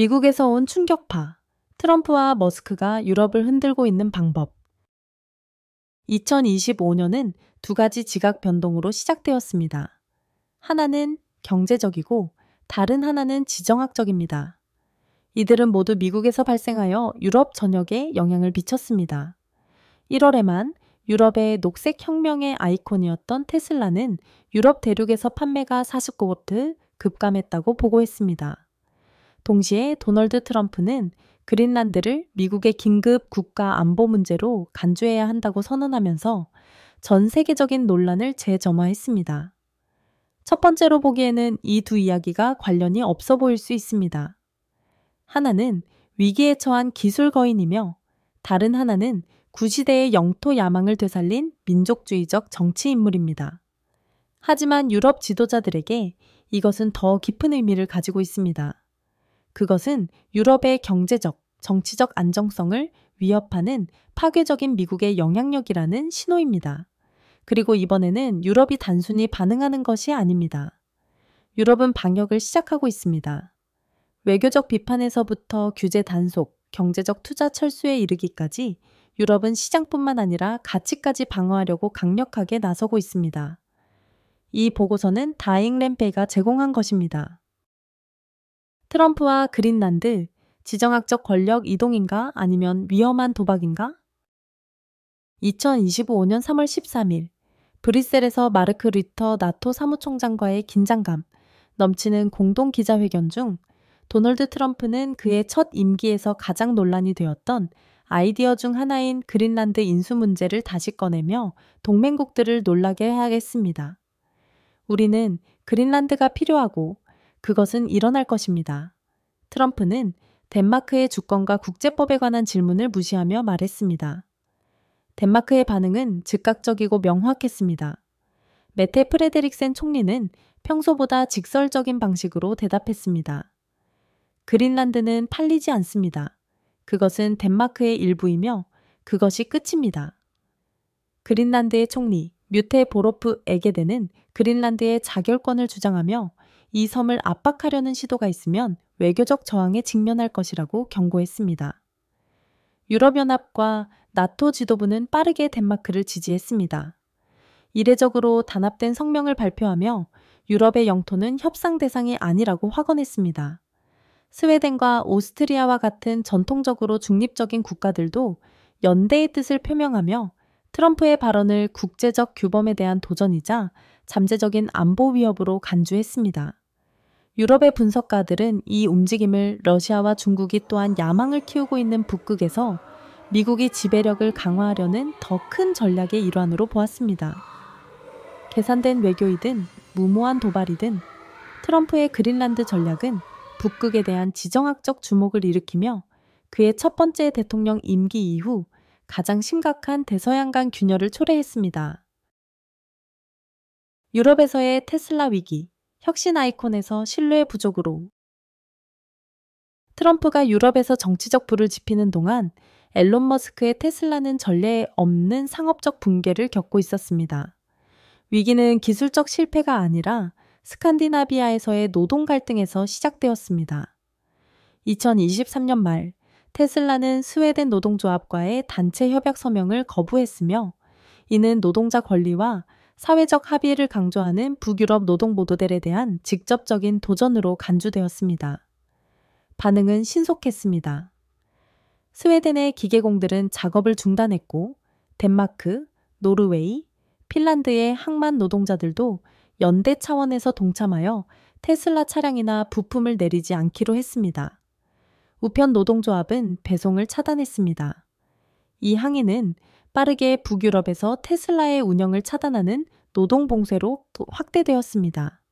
미국에서 온 충격파, 트럼프와 머스크가 유럽을 흔들고 있는 방법. 2025년은 두 가지 지각 변동으로 시작되었습니다. 하나는 경제적이고 다른 하나는 지정학적입니다. 이들은 모두 미국에서 발생하여 유럽 전역에 영향을 미쳤습니다. 1월에만 유럽의 녹색 혁명의 아이콘이었던 테슬라는 유럽 대륙에서 판매가 49% 급감했다고 보고했습니다. 동시에 도널드 트럼프는 그린란드를 미국의 긴급 국가 안보 문제로 간주해야 한다고 선언하면서 전 세계적인 논란을 재점화했습니다. 첫 번째로 보기에는 이 두 이야기가 관련이 없어 보일 수 있습니다. 하나는 위기에 처한 기술 거인이며 다른 하나는 구시대의 영토 야망을 되살린 민족주의적 정치 인물입니다. 하지만 유럽 지도자들에게 이것은 더 깊은 의미를 가지고 있습니다. 그것은 유럽의 경제적, 정치적 안정성을 위협하는 파괴적인 미국의 영향력이라는 신호입니다. 그리고 이번에는 유럽이 단순히 반응하는 것이 아닙니다. 유럽은 방역을 시작하고 있습니다. 외교적 비판에서부터 규제 단속, 경제적 투자 철수에 이르기까지 유럽은 시장뿐만 아니라 가치까지 방어하려고 강력하게 나서고 있습니다. 이 보고서는 다잉 램페이가 제공한 것입니다. 트럼프와 그린란드, 지정학적 권력 이동인가 아니면 위험한 도박인가? 2025년 3월 13일, 브뤼셀에서 마르크 류터 나토 사무총장과의 긴장감 넘치는 공동 기자회견 중 도널드 트럼프는 그의 첫 임기에서 가장 논란이 되었던 아이디어 중 하나인 그린란드 인수 문제를 다시 꺼내며 동맹국들을 놀라게 하겠습니다. 우리는 그린란드가 필요하고 그것은 일어날 것입니다. 트럼프는 덴마크의 주권과 국제법에 관한 질문을 무시하며 말했습니다. 덴마크의 반응은 즉각적이고 명확했습니다. 메테 프레데릭센 총리는 평소보다 직설적인 방식으로 대답했습니다. 그린란드는 팔리지 않습니다. 그것은 덴마크의 일부이며 그것이 끝입니다. 그린란드의 총리 뮤테 보로프 에게데는 그린란드의 자결권을 주장하며 이 섬을 압박하려는 시도가 있으면 외교적 저항에 직면할 것이라고 경고했습니다. 유럽연합과 나토 지도부는 빠르게 덴마크를 지지했습니다. 이례적으로 단합된 성명을 발표하며 유럽의 영토는 협상 대상이 아니라고 확언했습니다. 스웨덴과 오스트리아와 같은 전통적으로 중립적인 국가들도 연대의 뜻을 표명하며 트럼프의 발언을 국제적 규범에 대한 도전이자 잠재적인 안보 위협으로 간주했습니다. 유럽의 분석가들은 이 움직임을 러시아와 중국이 또한 야망을 키우고 있는 북극에서 미국이 지배력을 강화하려는 더 큰 전략의 일환으로 보았습니다. 계산된 외교이든 무모한 도발이든 트럼프의 그린란드 전략은 북극에 대한 지정학적 주목을 일으키며 그의 첫 번째 대통령 임기 이후 가장 심각한 대서양 간 균열을 초래했습니다. 유럽에서의 테슬라 위기, 혁신 아이콘에서 신뢰 부족으로. 트럼프가 유럽에서 정치적 불을 지피는 동안 앨런 머스크의 테슬라는 전례 없는 상업적 붕괴를 겪고 있었습니다. 위기는 기술적 실패가 아니라 스칸디나비아에서의 노동 갈등에서 시작되었습니다. 2023년 말 테슬라는 스웨덴 노동조합과의 단체 협약 서명을 거부했으며 이는 노동자 권리와 사회적 합의를 강조하는 북유럽 노동 모델에 대한 직접적인 도전으로 간주되었습니다. 반응은 신속했습니다. 스웨덴의 기계공들은 작업을 중단했고 덴마크, 노르웨이, 핀란드의 항만 노동자들도 연대 차원에서 동참하여 테슬라 차량이나 부품을 내리지 않기로 했습니다. 우편 노동조합은 배송을 차단했습니다. 이 항의는 빠르게 북유럽에서 테슬라의 운영을 차단하는 노동봉쇄로 확대되었습니다.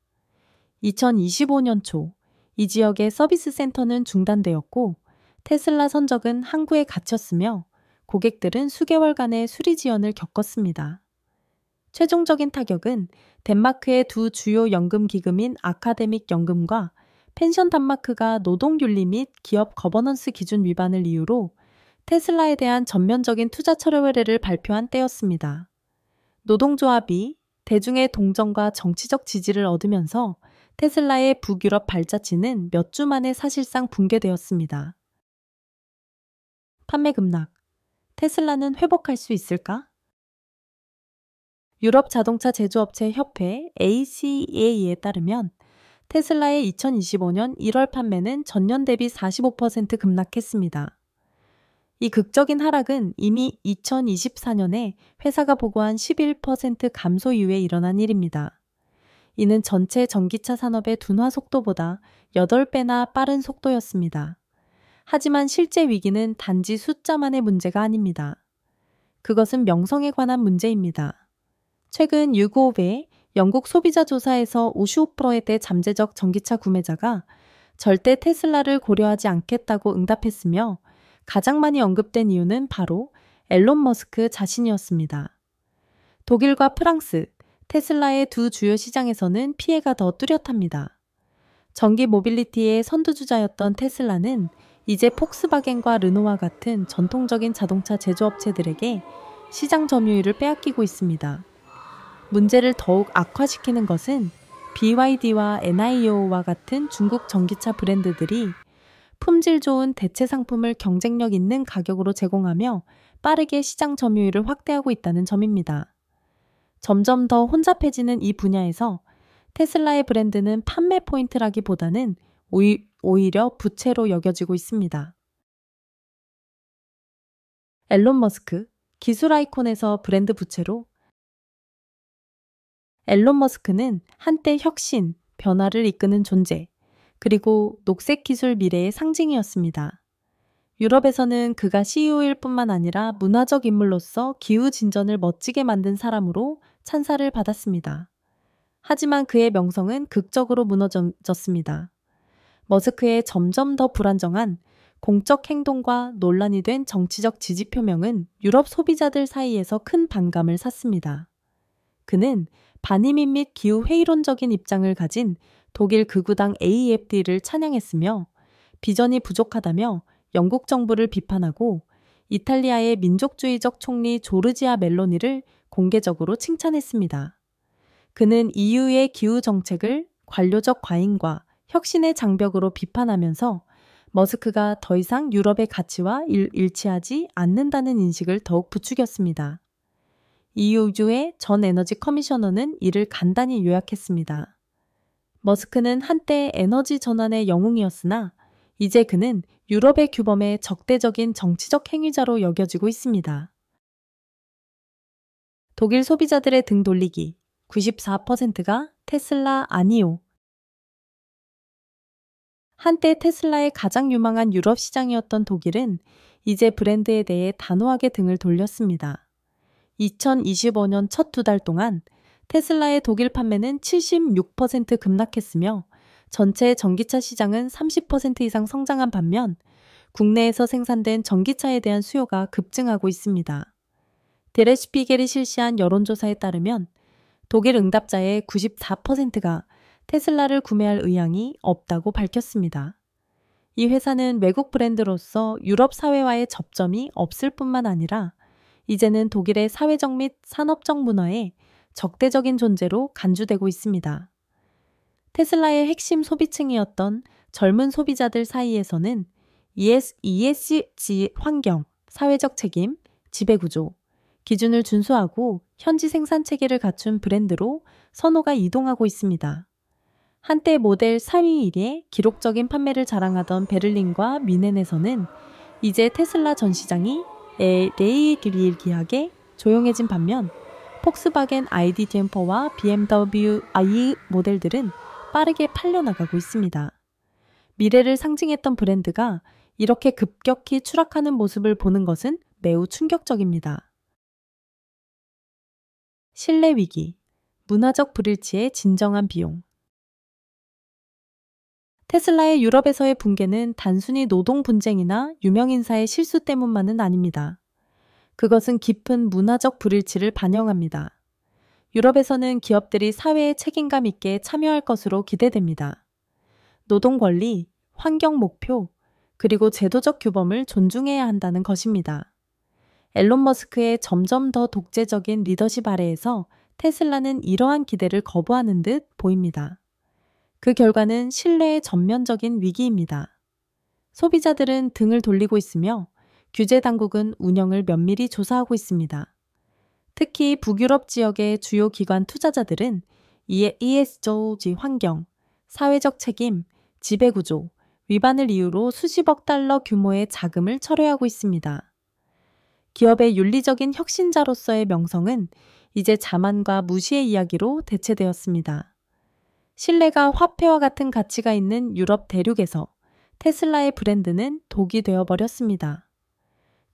2025년 초 이 지역의 서비스 센터는 중단되었고 테슬라 선적은 항구에 갇혔으며 고객들은 수개월간의 수리 지연을 겪었습니다. 최종적인 타격은 덴마크의 두 주요 연금 기금인 아카데믹 연금과 펜션 단마크가 노동윤리 및 기업 거버넌스 기준 위반을 이유로 테슬라에 대한 전면적인 투자 철회 의뢰를 발표한 때였습니다. 노동조합이 대중의 동정과 정치적 지지를 얻으면서 테슬라의 북유럽 발자취는 몇 주 만에 사실상 붕괴되었습니다. 판매 급락. 테슬라는 회복할 수 있을까? 유럽 자동차 제조업체 협회 ACA에 따르면 테슬라의 2025년 1월 판매는 전년 대비 45% 급락했습니다. 이 극적인 하락은 이미 2024년에 회사가 보고한 11% 감소 이후에 일어난 일입니다. 이는 전체 전기차 산업의 둔화 속도보다 8배나 빠른 속도였습니다. 하지만 실제 위기는 단지 숫자만의 문제가 아닙니다. 그것은 명성에 관한 문제입니다. 최근 유고업의 영국 소비자 조사에서 55%의 잠재적 전기차 구매자가 절대 테슬라를 고려하지 않겠다고 응답했으며 가장 많이 언급된 이유는 바로 앨런 머스크 자신이었습니다. 독일과 프랑스, 테슬라의 두 주요 시장에서는 피해가 더 뚜렷합니다. 전기 모빌리티의 선두주자였던 테슬라는 이제 폭스바겐과 르노와 같은 전통적인 자동차 제조업체들에게 시장 점유율을 빼앗기고 있습니다. 문제를 더욱 악화시키는 것은 BYD와 NIO와 같은 중국 전기차 브랜드들이 품질 좋은 대체 상품을 경쟁력 있는 가격으로 제공하며 빠르게 시장 점유율을 확대하고 있다는 점입니다. 점점 더 혼잡해지는 이 분야에서 테슬라의 브랜드는 판매 포인트라기보다는 오히려 부채로 여겨지고 있습니다. 앨런 머스크, 기술 아이콘에서 브랜드 부채로. 앨런 머스크는 한때 혁신, 변화를 이끄는 존재, 그리고 녹색 기술 미래의 상징이었습니다. 유럽에서는 그가 CEO일 뿐만 아니라 문화적 인물로서 기후 진전을 멋지게 만든 사람으로 찬사를 받았습니다. 하지만 그의 명성은 극적으로 무너졌습니다. 머스크의 점점 더 불안정한 공적 행동과 논란이 된 정치적 지지 표명은 유럽 소비자들 사이에서 큰 반감을 샀습니다. 그는 반이민 및 기후 회의론적인 입장을 가진 독일 극우당 AfD를 찬양했으며 비전이 부족하다며 영국 정부를 비판하고 이탈리아의 민족주의적 총리 조르지아 멜로니를 공개적으로 칭찬했습니다. 그는 EU의 기후 정책을 관료적 과잉과 혁신의 장벽으로 비판하면서 머스크가 더 이상 유럽의 가치와 일치하지 않는다는 인식을 더욱 부추겼습니다. EU의 전 에너지 커미셔너는 이를 간단히 요약했습니다. 머스크는 한때 에너지 전환의 영웅이었으나 이제 그는 유럽의 규범의 적대적인 정치적 행위자로 여겨지고 있습니다. 독일 소비자들의 등 돌리기 94%가 테슬라 아니오. 한때 테슬라의 가장 유망한 유럽 시장이었던 독일은 이제 브랜드에 대해 단호하게 등을 돌렸습니다. 2025년 첫 두 달 동안 테슬라의 독일 판매는 76% 급락했으며 전체 전기차 시장은 30% 이상 성장한 반면 국내에서 생산된 전기차에 대한 수요가 급증하고 있습니다. 데레시피겔이 실시한 여론조사에 따르면 독일 응답자의 94%가 테슬라를 구매할 의향이 없다고 밝혔습니다. 이 회사는 외국 브랜드로서 유럽 사회와의 접점이 없을 뿐만 아니라 이제는 독일의 사회적 및 산업적 문화에 적대적인 존재로 간주되고 있습니다. 테슬라의 핵심 소비층이었던 젊은 소비자들 사이에서는 ESG 환경, 사회적 책임, 지배구조, 기준을 준수하고 현지 생산 체계를 갖춘 브랜드로 선호가 이동하고 있습니다. 한때 모델 3위 1위의 기록적인 판매를 자랑하던 베를린과 뮌헨에서는 이제 테슬라 전 시장이 레이리기하게 조용해진 반면 폭스바겐 ID 잼퍼와 BMW i 모델들은 빠르게 팔려나가고 있습니다. 미래를 상징했던 브랜드가 이렇게 급격히 추락하는 모습을 보는 것은 매우 충격적입니다. 신뢰 위기, 문화적 불일치의 진정한 비용. 테슬라의 유럽에서의 붕괴는 단순히 노동 분쟁이나 유명 인사의 실수 때문만은 아닙니다. 그것은 깊은 문화적 불일치를 반영합니다. 유럽에서는 기업들이 사회에 책임감 있게 참여할 것으로 기대됩니다. 노동 권리, 환경 목표, 그리고 제도적 규범을 존중해야 한다는 것입니다. 앨런 머스크의 점점 더 독재적인 리더십 아래에서 테슬라는 이러한 기대를 거부하는 듯 보입니다. 그 결과는 신뢰의 전면적인 위기입니다. 소비자들은 등을 돌리고 있으며 규제 당국은 운영을 면밀히 조사하고 있습니다. 특히 북유럽 지역의 주요 기관 투자자들은 이에 ESG 환경, 사회적 책임, 지배구조, 위반을 이유로 수십억 달러 규모의 자금을 철회하고 있습니다. 기업의 윤리적인 혁신자로서의 명성은 이제 자만과 무시의 이야기로 대체되었습니다. 신뢰가 화폐와 같은 가치가 있는 유럽 대륙에서 테슬라의 브랜드는 독이 되어버렸습니다.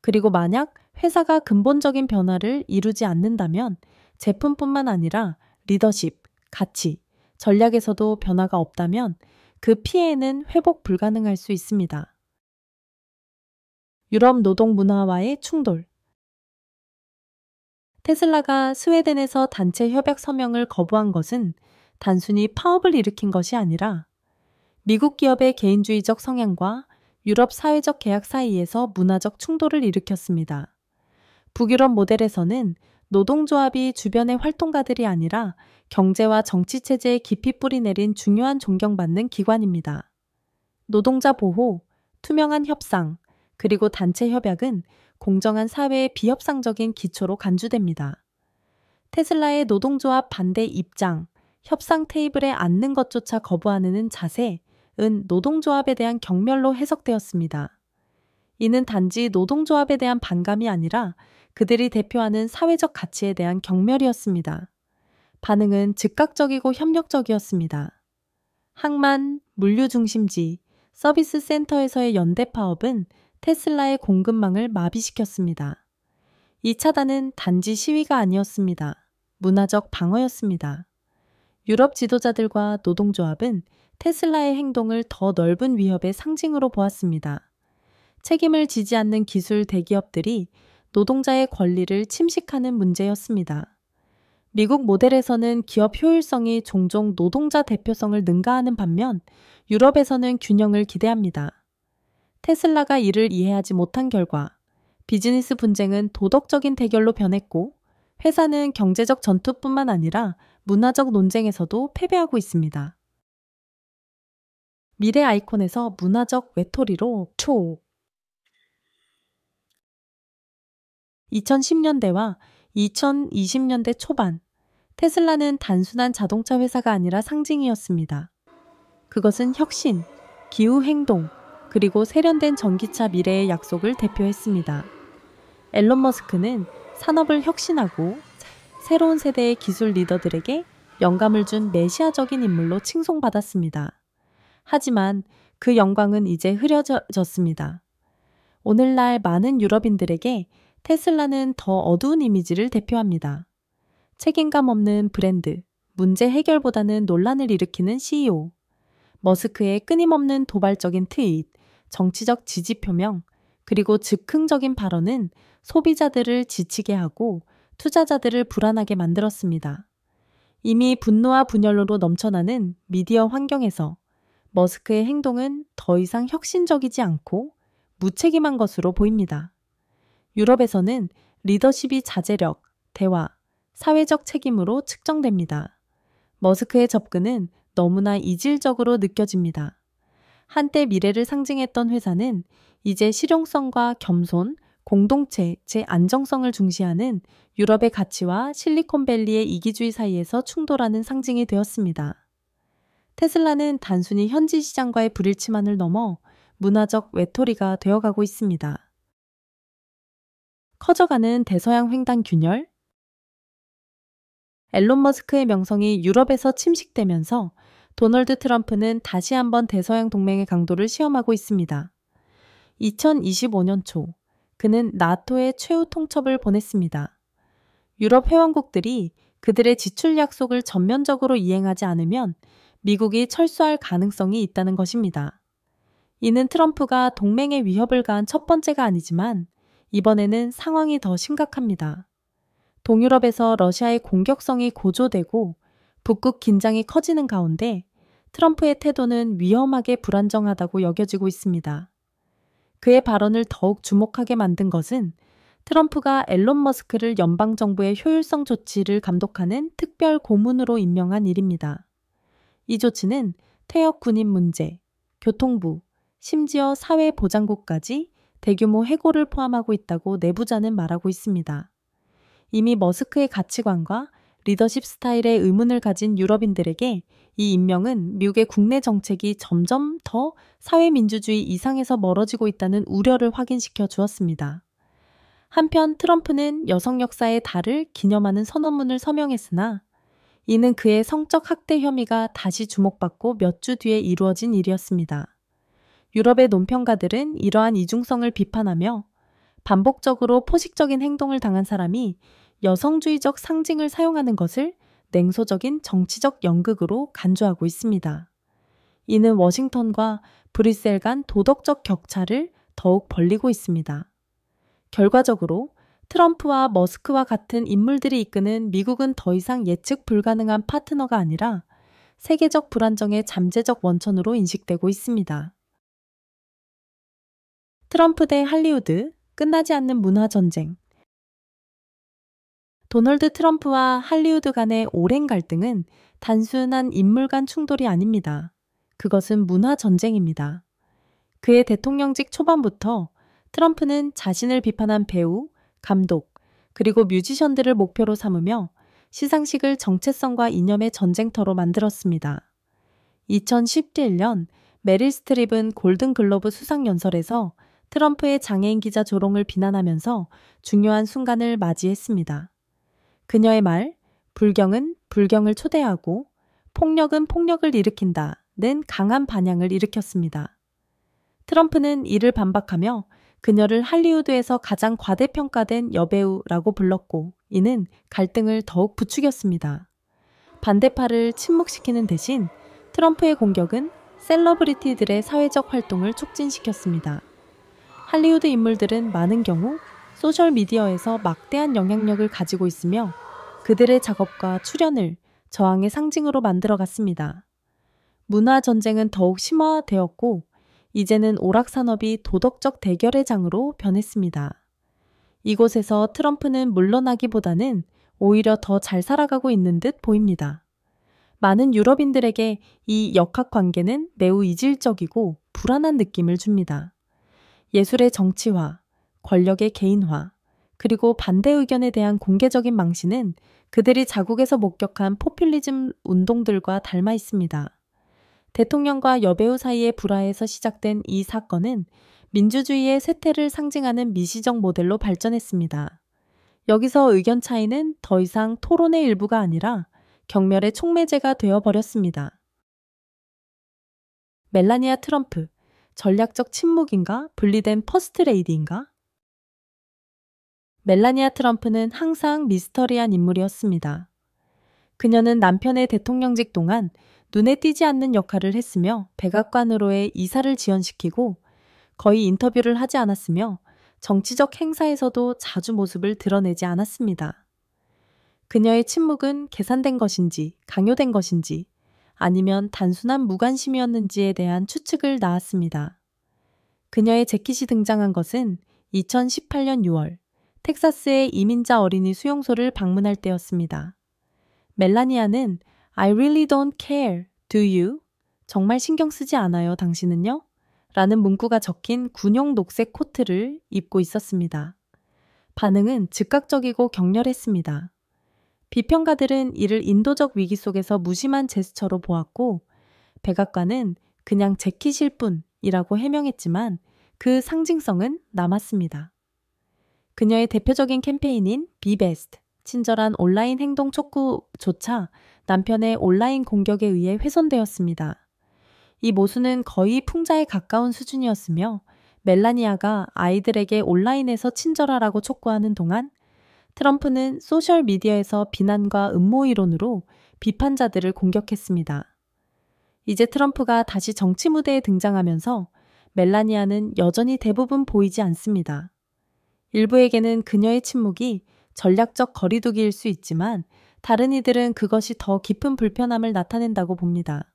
그리고 만약 회사가 근본적인 변화를 이루지 않는다면 제품뿐만 아니라 리더십, 가치, 전략에서도 변화가 없다면 그 피해는 회복 불가능할 수 있습니다. 유럽 노동 문화와의 충돌. 테슬라가 스웨덴에서 단체 협약 서명을 거부한 것은 단순히 파업을 일으킨 것이 아니라 미국 기업의 개인주의적 성향과 유럽 사회적 계약 사이에서 문화적 충돌을 일으켰습니다. 북유럽 모델에서는 노동조합이 주변의 활동가들이 아니라 경제와 정치 체제에 깊이 뿌리내린 중요한 존경받는 기관입니다. 노동자 보호, 투명한 협상, 그리고 단체 협약은 공정한 사회의 비협상적인 기초로 간주됩니다. 테슬라의 노동조합 반대 입장, 협상 테이블에 앉는 것조차 거부하는 자세는 노동조합에 대한 경멸로 해석되었습니다. 이는 단지 노동조합에 대한 반감이 아니라 그들이 대표하는 사회적 가치에 대한 경멸이었습니다. 반응은 즉각적이고 협력적이었습니다. 항만, 물류중심지, 서비스 센터에서의 연대 파업은 테슬라의 공급망을 마비시켰습니다. 이 차단은 단지 시위가 아니었습니다. 문화적 방어였습니다. 유럽 지도자들과 노동조합은 테슬라의 행동을 더 넓은 위협의 상징으로 보았습니다. 책임을 지지 않는 기술 대기업들이 노동자의 권리를 침식하는 문제였습니다. 미국 모델에서는 기업 효율성이 종종 노동자 대표성을 능가하는 반면 유럽에서는 균형을 기대합니다. 테슬라가 이를 이해하지 못한 결과 비즈니스 분쟁은 도덕적인 대결로 변했고 회사는 경제적 전투뿐만 아니라 문화적 논쟁에서도 패배하고 있습니다. 미래 아이콘에서 문화적 외톨이로 2010년대와 2020년대 초반, 테슬라는 단순한 자동차 회사가 아니라 상징이었습니다. 그것은 혁신, 기후행동, 그리고 세련된 전기차 미래의 약속을 대표했습니다. 앨런 머스크는 산업을 혁신하고 새로운 세대의 기술 리더들에게 영감을 준 메시아적인 인물로 칭송받았습니다. 하지만 그 영광은 이제 흐려졌습니다. 오늘날 많은 유럽인들에게 테슬라는 더 어두운 이미지를 대표합니다. 책임감 없는 브랜드, 문제 해결보다는 논란을 일으키는 CEO, 머스크의 끊임없는 도발적인 트윗, 정치적 지지 표명, 그리고 즉흥적인 발언은 소비자들을 지치게 하고 투자자들을 불안하게 만들었습니다. 이미 분노와 분열로 넘쳐나는 미디어 환경에서 머스크의 행동은 더 이상 혁신적이지 않고 무책임한 것으로 보입니다. 유럽에서는 리더십이 자제력, 대화, 사회적 책임으로 측정됩니다. 머스크의 접근은 너무나 이질적으로 느껴집니다. 한때 미래를 상징했던 회사는 이제 실용성과 겸손, 공동체, 제 안정성을 중시하는 유럽의 가치와 실리콘밸리의 이기주의 사이에서 충돌하는 상징이 되었습니다. 테슬라는 단순히 현지 시장과의 불일치만을 넘어 문화적 외톨이가 되어가고 있습니다. 커져가는 대서양 횡단 균열. 앨런 머스크의 명성이 유럽에서 침식되면서 도널드 트럼프는 다시 한번 대서양 동맹의 강도를 시험하고 있습니다. 2025년 초, 그는 나토에 최후 통첩을 보냈습니다. 유럽 회원국들이 그들의 지출 약속을 전면적으로 이행하지 않으면 미국이 철수할 가능성이 있다는 것입니다. 이는 트럼프가 동맹에 위협을 가한 첫 번째가 아니지만 이번에는 상황이 더 심각합니다. 동유럽에서 러시아의 공격성이 고조되고 북극 긴장이 커지는 가운데 트럼프의 태도는 위험하게 불안정하다고 여겨지고 있습니다. 그의 발언을 더욱 주목하게 만든 것은 트럼프가 앨런 머스크를 연방정부의 효율성 조치를 감독하는 특별 고문으로 임명한 일입니다. 이 조치는 퇴역 군인 문제, 교통부, 심지어 사회보장국까지 대규모 해고를 포함하고 있다고 내부자는 말하고 있습니다. 이미 머스크의 가치관과 리더십 스타일에 의문을 가진 유럽인들에게 이 임명은 미국의 국내 정책이 점점 더 사회민주주의 이상에서 멀어지고 있다는 우려를 확인시켜 주었습니다. 한편 트럼프는 여성 역사의 달을 기념하는 선언문을 서명했으나 이는 그의 성적 학대 혐의가 다시 주목받고 몇 주 뒤에 이루어진 일이었습니다. 유럽의 논평가들은 이러한 이중성을 비판하며 반복적으로 포식적인 행동을 당한 사람이 여성주의적 상징을 사용하는 것을 냉소적인 정치적 연극으로 간주하고 있습니다. 이는 워싱턴과 브뤼셀 간 도덕적 격차를 더욱 벌리고 있습니다. 결과적으로 트럼프와 머스크와 같은 인물들이 이끄는 미국은 더 이상 예측 불가능한 파트너가 아니라 세계적 불안정의 잠재적 원천으로 인식되고 있습니다. 트럼프 대 할리우드, 끝나지 않는 문화 전쟁. 도널드 트럼프와 할리우드 간의 오랜 갈등은 단순한 인물 간 충돌이 아닙니다. 그것은 문화 전쟁입니다. 그의 대통령직 초반부터 트럼프는 자신을 비판한 배우, 감독, 그리고 뮤지션들을 목표로 삼으며 시상식을 정체성과 이념의 전쟁터로 만들었습니다. 2011년 메릴 스트립은 골든글로브 수상연설에서 트럼프의 장애인 기자 조롱을 비난하면서 중요한 순간을 맞이했습니다. 그녀의 말, 불경은 불경을 초대하고 폭력은 폭력을 일으킨다는 강한 반향을 일으켰습니다. 트럼프는 이를 반박하며 그녀를 할리우드에서 가장 과대평가된 여배우라고 불렀고 이는 갈등을 더욱 부추겼습니다. 반대파를 침묵시키는 대신 트럼프의 공격은 셀러브리티들의 사회적 활동을 촉진시켰습니다. 할리우드 인물들은 많은 경우 소셜미디어에서 막대한 영향력을 가지고 있으며 그들의 작업과 출연을 저항의 상징으로 만들어갔습니다. 문화 전쟁은 더욱 심화되었고 이제는 오락산업이 도덕적 대결의 장으로 변했습니다. 이곳에서 트럼프는 물러나기보다는 오히려 더 잘 살아가고 있는 듯 보입니다. 많은 유럽인들에게 이 역학관계는 매우 이질적이고 불안한 느낌을 줍니다. 예술의 정치화, 권력의 개인화, 그리고 반대 의견에 대한 공개적인 망신은 그들이 자국에서 목격한 포퓰리즘 운동들과 닮아 있습니다. 대통령과 여배우 사이의 불화에서 시작된 이 사건은 민주주의의 쇠퇴를 상징하는 미시적 모델로 발전했습니다. 여기서 의견 차이는 더 이상 토론의 일부가 아니라 경멸의 촉매제가 되어버렸습니다. 멜라니아 트럼프, 전략적 침묵인가? 분리된 퍼스트레이디인가? 멜라니아 트럼프는 항상 미스터리한 인물이었습니다. 그녀는 남편의 대통령직 동안 눈에 띄지 않는 역할을 했으며 백악관으로의 이사를 지연시키고 거의 인터뷰를 하지 않았으며 정치적 행사에서도 자주 모습을 드러내지 않았습니다. 그녀의 침묵은 계산된 것인지 강요된 것인지 아니면 단순한 무관심이었는지에 대한 추측을 낳았습니다. 그녀의 재킷이 등장한 것은 2018년 6월 텍사스의 이민자 어린이 수용소를 방문할 때였습니다. 멜라니아는 I really don't care, do you? 정말 신경 쓰지 않아요, 당신은요? 라는 문구가 적힌 군용 녹색 코트를 입고 있었습니다. 반응은 즉각적이고 격렬했습니다. 비평가들은 이를 인도적 위기 속에서 무심한 제스처로 보았고 백악관은 그냥 재킷일 뿐이라고 해명했지만 그 상징성은 남았습니다. 그녀의 대표적인 캠페인인 Be Best, 친절한 온라인 행동 촉구조차 남편의 온라인 공격에 의해 훼손되었습니다. 이 모순은 거의 풍자에 가까운 수준이었으며 멜라니아가 아이들에게 온라인에서 친절하라고 촉구하는 동안 트럼프는 소셜미디어에서 비난과 음모이론으로 비판자들을 공격했습니다. 이제 트럼프가 다시 정치 무대에 등장하면서 멜라니아는 여전히 대부분 보이지 않습니다. 일부에게는 그녀의 침묵이 전략적 거리두기일 수 있지만 다른 이들은 그것이 더 깊은 불편함을 나타낸다고 봅니다.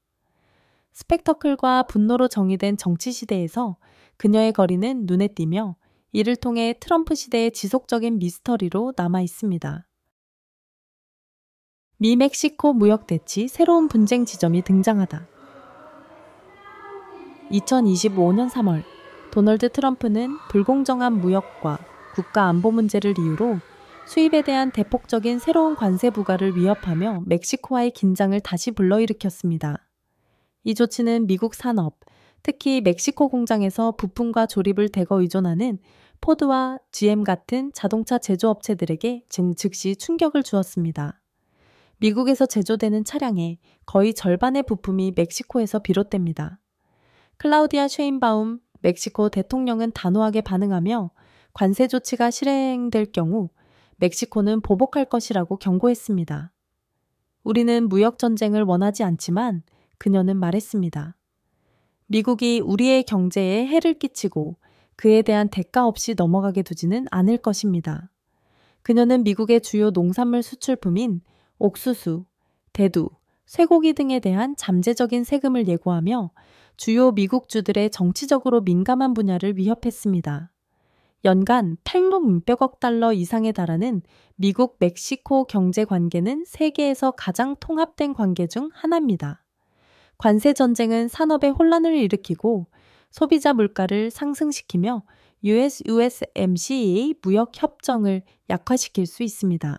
스펙터클과 분노로 정의된 정치 시대에서 그녀의 거리는 눈에 띄며 이를 통해 트럼프 시대의 지속적인 미스터리로 남아 있습니다. 미 멕시코 무역 대치 새로운 분쟁 지점이 등장하다. 2025년 3월, 도널드 트럼프는 불공정한 무역과 국가 안보 문제를 이유로 수입에 대한 대폭적인 새로운 관세 부과를 위협하며 멕시코와의 긴장을 다시 불러일으켰습니다. 이 조치는 미국 산업, 특히 멕시코 공장에서 부품과 조립을 대거 의존하는 포드와 GM 같은 자동차 제조업체들에게 즉시 충격을 주었습니다. 미국에서 제조되는 차량의 거의 절반의 부품이 멕시코에서 비롯됩니다. 클라우디아 쉐인바움 멕시코 대통령은 단호하게 반응하며 관세 조치가 실행될 경우 멕시코는 보복할 것이라고 경고했습니다. 우리는 무역 전쟁을 원하지 않지만 그녀는 말했습니다. 미국이 우리의 경제에 해를 끼치고 그에 대한 대가 없이 넘어가게 두지는 않을 것입니다. 그녀는 미국의 주요 농산물 수출품인 옥수수, 대두, 쇠고기 등에 대한 잠재적인 세금을 예고하며 주요 미국주들의 정치적으로 민감한 분야를 위협했습니다. 연간 8,600억 달러 이상에 달하는 미국-멕시코 경제 관계는 세계에서 가장 통합된 관계 중 하나입니다. 관세 전쟁은 산업에 혼란을 일으키고 소비자 물가를 상승시키며 US-USMCA 무역 협정을 약화시킬 수 있습니다.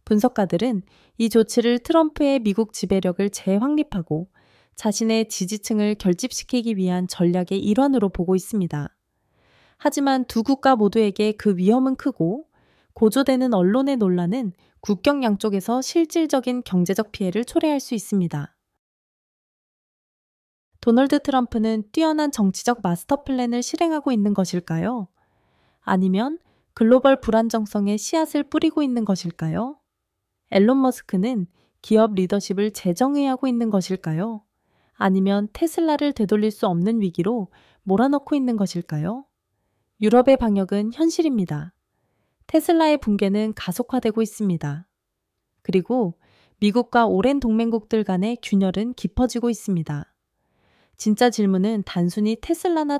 분석가들은 이 조치를 트럼프의 미국 지배력을 재확립하고 자신의 지지층을 결집시키기 위한 전략의 일환으로 보고 있습니다. 하지만 두 국가 모두에게 그 위험은 크고 고조되는 언론의 논란은 국경 양쪽에서 실질적인 경제적 피해를 초래할 수 있습니다. 도널드 트럼프는 뛰어난 정치적 마스터 플랜을 실행하고 있는 것일까요? 아니면 글로벌 불안정성에 씨앗을 뿌리고 있는 것일까요? 앨런 머스크는 기업 리더십을 재정의하고 있는 것일까요? 아니면 테슬라를 되돌릴 수 없는 위기로 몰아넣고 있는 것일까요? 유럽의 방역은 현실입니다. 테슬라의 붕괴는 가속화되고 있습니다. 그리고 미국과 오랜 동맹국들 간의 균열은 깊어지고 있습니다. 진짜 질문은 단순히 테슬라나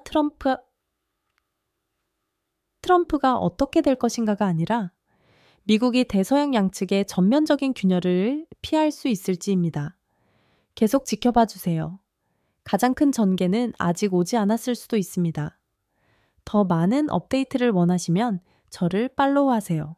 트럼프가 어떻게 될 것인가가 아니라 미국이 대서양 양측의 전면적인 균열을 피할 수 있을지입니다. 계속 지켜봐 주세요. 가장 큰 전개는 아직 오지 않았을 수도 있습니다. 더 많은 업데이트를 원하시면 저를 팔로우하세요.